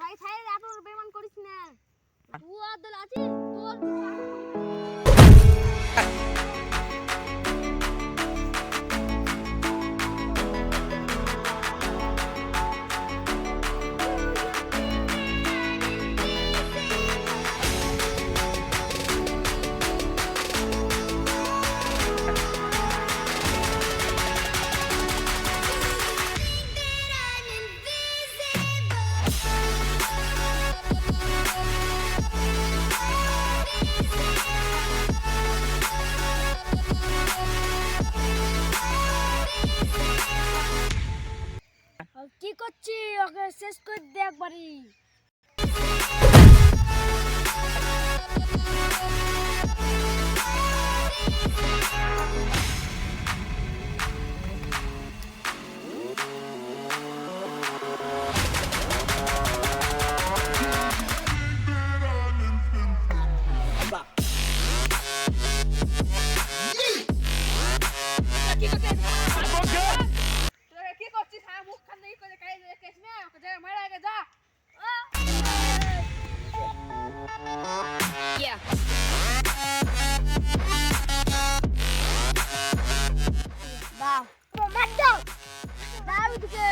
ভাই ছাই এত বেমান করিস না তুই আদল আছিস তোর কি করছি ওকে শেষ করে দে একবারই Yeah. দাও মার দাও দাও দিকে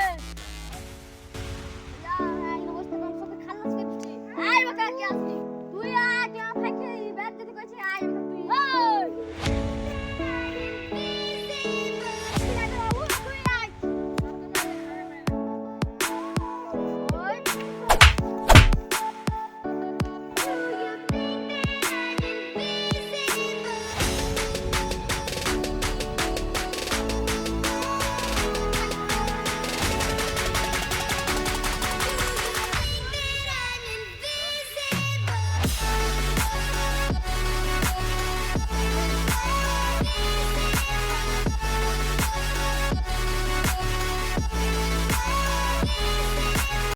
ইয়া এই অবস্থা কোন সব খালাস করছি আই বাকা কি আসবি